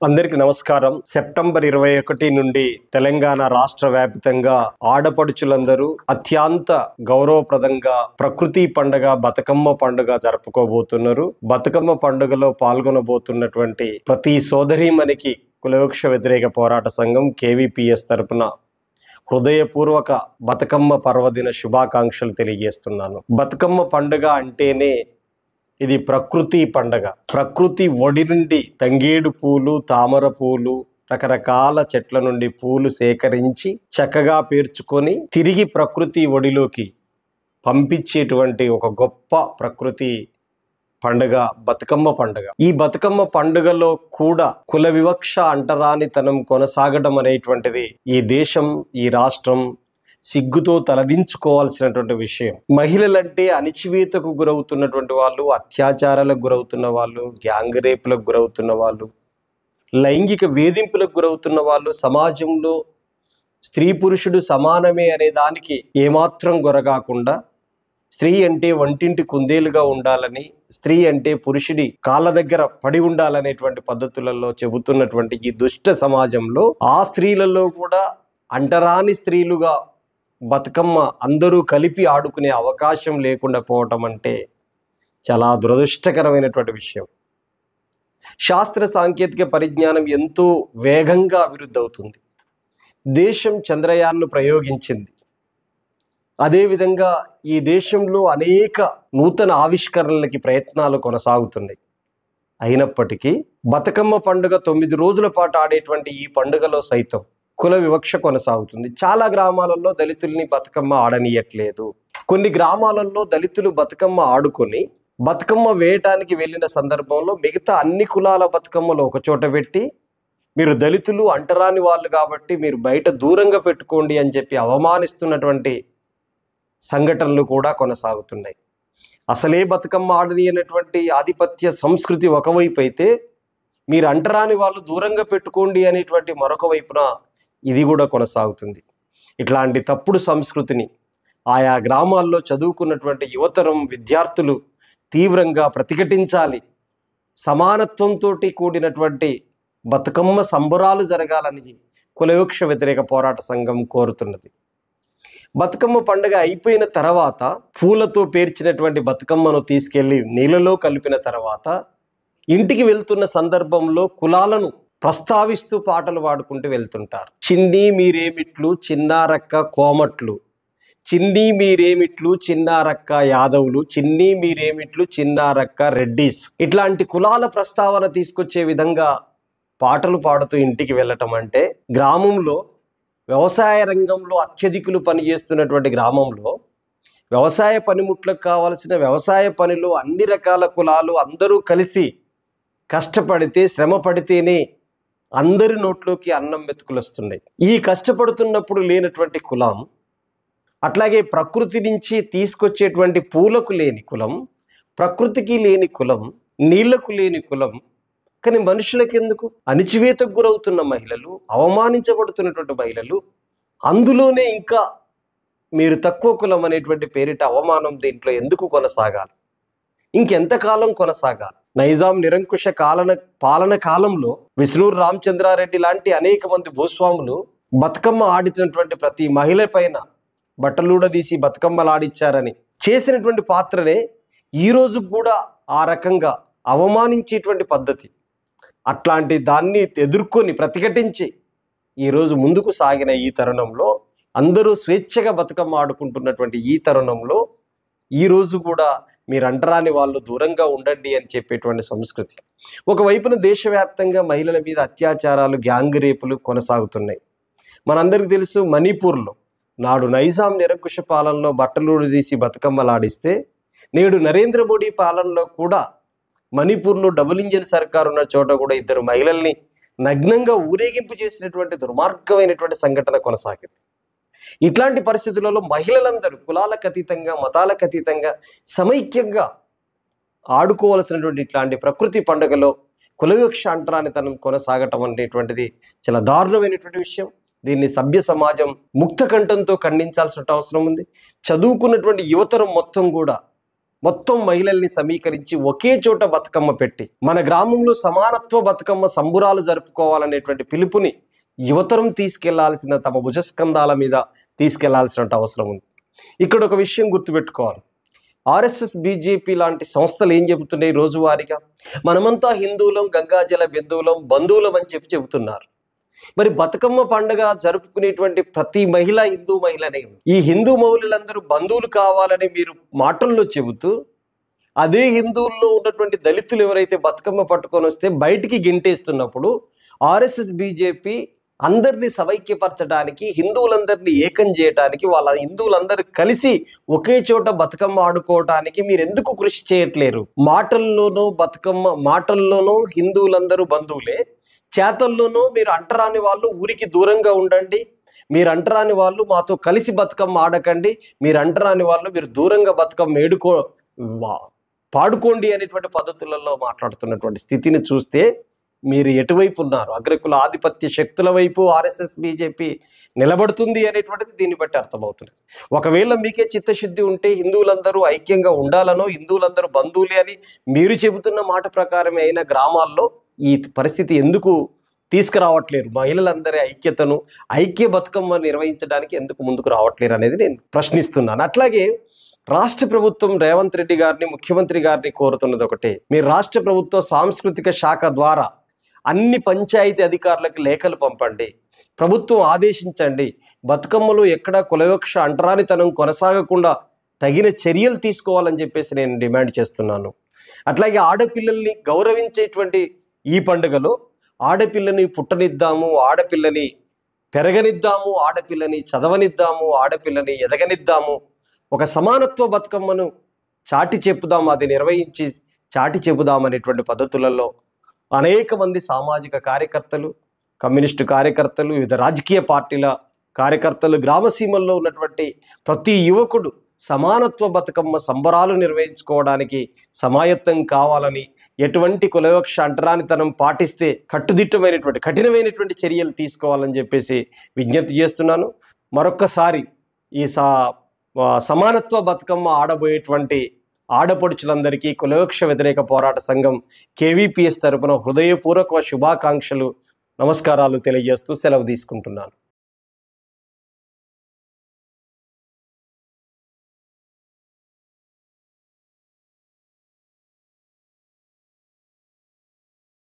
అందరికీ నమస్కారం. సెప్టెంబర్ 21 నుండి తెలంగాణ రాష్ట్ర వ్యాప్తంగా ఆడపడుచులందరూ అత్యంత గౌరవప్రదంగా ప్రకృతి పండుగ బతుకమ్మ పండుగ జరుపుకోబోతున్నారు. బతుకమ్మ పండుగలో పాల్గొనబోతున్నటువంటి ప్రతి సోదరీమణికి కులవృక్ష వ్యతిరేక పోరాట సంఘం కేవీపీఎస్ తరపున హృదయపూర్వక బతుకమ్మ పర్వదిన శుభాకాంక్షలు తెలియజేస్తున్నాను. బతుకమ్మ పండుగ అంటేనే ఇది ప్రకృతి పండగ. ప్రకృతి ఒడి నుండి తంగేడు పూలు, తామర పూలు, రకరకాల చెట్ల నుండి పూలు సేకరించి చక్కగా పేర్చుకొని తిరిగి ప్రకృతి ఒడిలోకి పంపించేటువంటి ఒక గొప్ప ప్రకృతి పండుగ బతుకమ్మ పండుగ. ఈ బతుకమ్మ పండుగలో కూడా కుల వివక్ష అంటరానితనం కొనసాగడం అనేటువంటిది ఈ దేశం, ఈ రాష్ట్రం సిగ్గుతో తలదించుకోవాల్సినటువంటి విషయం. మహిళలంటే అణిచివేతకు గురవుతున్నటువంటి వాళ్ళు, అత్యాచారాలకు గురవుతున్న వాళ్ళు, గ్యాంగ్ రేపులకు గురవుతున్న వాళ్ళు, లైంగిక వేధింపులకు గురవుతున్న వాళ్ళు, సమాజంలో స్త్రీ పురుషుడు సమానమే అనే దానికి ఏమాత్రం గొరగాకుండా స్త్రీ అంటే వంటింటి కుందేలుగా ఉండాలని, స్త్రీ అంటే పురుషుడి కాళ్ళ దగ్గర పడి ఉండాలనేటువంటి పద్ధతులలో చెబుతున్నటువంటి ఈ దుష్ట సమాజంలో ఆ స్త్రీలలో కూడా అంటరాని స్త్రీలుగా బతుకమ్మ అందరూ కలిపి ఆడుకునే అవకాశం లేకుండా పోవటం అంటే చాలా దురదృష్టకరమైనటువంటి విషయం. శాస్త్ర సాంకేతిక పరిజ్ఞానం ఎంతో వేగంగా అభివృద్ధి అవుతుంది. దేశం చంద్రయాన్ను ప్రయోగించింది. అదేవిధంగా ఈ దేశంలో అనేక నూతన ఆవిష్కరణలకి ప్రయత్నాలు కొనసాగుతున్నాయి. అయినప్పటికీ బతుకమ్మ పండుగ 9 రోజుల పాటు ఆడేటువంటి ఈ పండుగలో సైతం కుల వివక్ష కొనసాగుతుంది. చాలా గ్రామాలలో దళితుల్ని బతుకమ్మ ఆడనీయట్లేదు. కొన్ని గ్రామాలలో దళితులు బతుకమ్మ ఆడుకొని బతుకమ్మ వేయటానికి వెళ్ళిన సందర్భంలో మిగతా అన్ని కులాల బతుకమ్మలు ఒకచోట పెట్టి మీరు దళితులు అంటరాని వాళ్ళు కాబట్టి మీరు బయట దూరంగా పెట్టుకోండి అని చెప్పి అవమానిస్తున్నటువంటి సంఘటనలు కూడా కొనసాగుతున్నాయి. అసలే బతుకమ్మ ఆడనీయనటువంటి ఆధిపత్య సంస్కృతి ఒకవైపు అయితే మీరు అంటరాని వాళ్ళు దూరంగా పెట్టుకోండి అనేటువంటి మరొక వైపున ఇది కూడా కొనసాగుతుంది. ఇట్లాంటి తప్పుడు సంస్కృతిని ఆయా గ్రామాల్లో చదువుకున్నటువంటి యువతరం విద్యార్థులు తీవ్రంగా ప్రతిఘటించాలి. సమానత్వంతో కూడినటువంటి బతుకమ్మ సంబరాలు జరగాలని కులవివక్ష వ్యతిరేక పోరాట సంఘం కోరుతున్నది. బతుకమ్మ పండుగ అయిపోయిన తర్వాత పూలతో పేర్చినటువంటి బతుకమ్మను తీసుకెళ్లి నీళ్ళలో కలిపిన తర్వాత ఇంటికి వెళ్తున్న సందర్భంలో కులాలను ప్రస్తావిస్తూ పాటలు పాడుకుంటూ వెళ్తుంటారు. చిన్ని మీరేమిట్లు చిన్నారక్క కోమట్లు, చిన్ని మీరేమిట్లు చిన్నారక్క యాదవులు, చిన్ని మీరేమిట్లు చిన్నారక్క రెడ్డిస్, ఇట్లాంటి కులాల ప్రస్తావన తీసుకొచ్చే విధంగా పాటలు పాడుతూ ఇంటికి వెళ్ళటం అంటే గ్రామంలో వ్యవసాయ రంగంలో అత్యధికులు పనిచేస్తున్నటువంటి గ్రామంలో వ్యవసాయ పనిముట్లకు కావలసిన వ్యవసాయ పనిలో అన్ని రకాల కులాలు అందరూ కలిసి కష్టపడితే శ్రమ పడితేనే అందరి నోట్లోకి అన్నం మెతుకులు వస్తున్నాయి. ఈ కష్టపడుతున్నప్పుడు లేనటువంటి కులం, అట్లాగే ప్రకృతి నుంచి తీసుకొచ్చేటువంటి పూలకు లేని కులం, ప్రకృతికి లేని కులం, నీళ్లకు లేని కులం, కానీ మనుషులకు ఎందుకు? అణిచివేతకు గురవుతున్న మహిళలు, అవమానించబడుతున్నటువంటి మహిళలు, అందులోనే ఇంకా మీరు తక్కువ కులం అనేటువంటి పేరిట అవమానం దీంట్లో ఎందుకు కొనసాగాలి? ఇంకెంతకాలం కొనసాగాలి? నైజాం నిరంకుశ పాలన కాలంలో విష్ణూరు రామచంద్రారెడ్డి లాంటి అనేక మంది భూస్వాములు బతుకమ్మ ఆడినటువంటి ప్రతి మహిళ పైన బట్టలూడదీసి బతుకమ్మలు ఆడిచ్చారని చేసినటువంటి పాత్రనే ఈరోజు కూడా ఆ రకంగా అవమానించేటువంటి పద్ధతి. అట్లాంటి దాన్ని ఎదుర్కొని ప్రతిఘటించి ఈరోజు ముందుకు సాగిన ఈ తరుణంలో, అందరూ స్వేచ్ఛగా బతుకమ్మ ఆడుకుంటున్నటువంటి ఈ తరుణంలో ఈరోజు కూడా మీరు అంటరాని వాళ్ళు దూరంగా ఉండండి అని చెప్పేటువంటి సంస్కృతి. ఒకవైపున దేశవ్యాప్తంగా మహిళల మీద అత్యాచారాలు, గ్యాంగ్ రేపులు కొనసాగుతున్నాయి. మనందరికీ తెలుసు, మణిపూర్లో నాడు నైజాం నిరంకుశ పాలనలో బట్టలూడు తీసి బతుకమ్మలాడిస్తే నేడు నరేంద్ర మోడీ పాలనలో కూడా మణిపూర్లో డబుల్ ఇంజిన్ సర్కారు ఉన్న చోట కూడా 2 మహిళల్ని నగ్నంగా ఊరేగింపు చేసినటువంటి దుర్మార్గమైనటువంటి సంఘటన కొనసాగింది. ఇట్లాంటి పరిస్థితులలో మహిళలందరూ కులాలకు అతీతంగా, మతాలకు అతీతంగా సమైక్యంగా ఆడుకోవాల్సినటువంటి ఇట్లాంటి ప్రకృతి పండుగలో కులవివక్ష అంటరానితనం కొనసాగటం అనేటువంటిది చాలా దారుణమైనటువంటి విషయం. దీన్ని సభ్య సమాజం ముక్త కంఠంతో ఖండించాల్సిన అవసరం ఉంది. చదువుకున్నటువంటి యువతరం మొత్తం కూడా మొత్తం మహిళల్ని సమీకరించి ఒకే చోట బతుకమ్మ పెట్టి మన గ్రామంలో సమానత్వ బతుకమ్మ సంబురాలు జరుపుకోవాలనేటువంటి పిలుపుని యువతరం తీసుకెళ్లాల్సిన, తమ భుజస్కంధాల మీద తీసుకెళ్లాల్సిన అవసరం ఉంది. ఇక్కడ ఒక విషయం గుర్తుపెట్టుకోవాలి. ఆర్ఎస్ఎస్, బీజేపీ లాంటి సంస్థలు ఏం చెబుతున్నాయి? రోజువారీగా మనమంతా హిందువులం, గంగాజల బిందువులం, బంధువులం అని చెబుతున్నారు. మరి బతుకమ్మ పండుగ జరుపుకునేటువంటి ప్రతి మహిళ హిందూ మహిళనే. ఈ హిందూ మహిళలందరూ బంధువులు కావాలని మీరు మాటల్లో చెబుతూ, అదే హిందువుల్లో ఉన్నటువంటి దళితులు ఎవరైతే బతుకమ్మ పట్టుకొని వస్తే బయటికి గింటేస్తున్నప్పుడు ఆర్ఎస్ఎస్, బీజేపీ అందరినీ సమైక్యపరచడానికి, హిందువులందరినీ ఏకం చేయడానికి, వాళ్ళ హిందువులందరూ కలిసి ఒకే చోట బతుకమ్మ ఆడుకోవడానికి మీరు ఎందుకు కృషి చేయట్లేరు? మాటల్లోనూ హిందువులందరూ బంధువులే, చేతల్లోనూ మీరు అంటరాని వాళ్ళు ఊరికి దూరంగా ఉండండి, మీరు అంటరాని వాళ్ళు మాతో కలిసి బతుకమ్మ ఆడకండి, మీరు అంటరాని వాళ్ళు మీరు దూరంగా బతుకమ్మ పాడుకోండి అనేటువంటి పద్ధతులలో మాట్లాడుతున్నటువంటి స్థితిని చూస్తే మీరు ఎటువైపు ఉన్నారు? అగ్రకుల ఆధిపత్య శక్తుల వైపు ఆర్ఎస్ఎస్, బీజేపీ నిలబడుతుంది అనేటువంటిది దీన్ని బట్టి అర్థమవుతుంది. ఒకవేళ మీకే చిత్తశుద్ధి ఉంటే హిందువులందరూ ఐక్యంగా ఉండాలనో, హిందువులందరూ బంధువులే అని మీరు చెబుతున్న మాట ప్రకారమే అయిన గ్రామాల్లో ఈ పరిస్థితి ఎందుకు తీసుకురావట్లేరు? మహిళలందరి ఐక్యతను, ఐక్య బతుకమ్మ నిర్వహించడానికి ఎందుకు ముందుకు రావట్లేరు అనేది నేను ప్రశ్నిస్తున్నాను. అట్లాగే రాష్ట్ర ప్రభుత్వం రేవంత్ రెడ్డి గారిని, ముఖ్యమంత్రి గారిని కోరుతున్నది ఒకటే, మీరు రాష్ట్ర ప్రభుత్వ సాంస్కృతిక శాఖ ద్వారా అన్ని పంచాయతీ అధికారులకు లేఖలు పంపండి, ప్రభుత్వం ఆదేశించండి, బతుకమ్మలో ఎక్కడా కులవివక్ష, అంటరానితనం కొనసాగకుండా తగిన చర్యలు తీసుకోవాలని చెప్పేసి నేను డిమాండ్ చేస్తున్నాను. అట్లాగే ఆడపిల్లల్ని గౌరవించేటువంటి ఈ పండుగలో ఆడపిల్లని పుట్టనిద్దాము, ఆడపిల్లని పెరగనిద్దాము, ఆడపిల్లని చదవనిద్దాము, ఆడపిల్లని ఎదగనిద్దాము, ఒక సమానత్వ బతుకమ్మను చాటి చెప్పుదాం, అది నిర్వహించి చాటి చెబుదాం అనేటువంటి పద్ధతులలో అనేక మంది సామాజిక కార్యకర్తలు, కమ్యూనిస్టు కార్యకర్తలు, వివిధ రాజకీయ పార్టీల కార్యకర్తలు, గ్రామసీమల్లో ఉన్నటువంటి ప్రతి యువకుడు సమానత్వ బతుకమ్మ సంబరాలు నిర్వహించుకోవడానికి సమాయత్తం కావాలని, ఎటువంటి కులవివక్ష, అంటరానితనం పాటిస్తే కఠినమైనటువంటి చర్యలు తీసుకోవాలని చెప్పేసి విజ్ఞప్తి చేస్తున్నాను. మరొక్కసారి ఈ సమానత్వ బతుకమ్మ ఆడబోయేటువంటి ఆడపడుచులందరికీ కులవివక్ష వ్యతిరేక పోరాట సంఘం కేవీపీఎస్ తరపున హృదయపూర్వక శుభాకాంక్షలు, నమస్కారాలు తెలియజేస్తూ సెలవు తీసుకుంటున్నాను.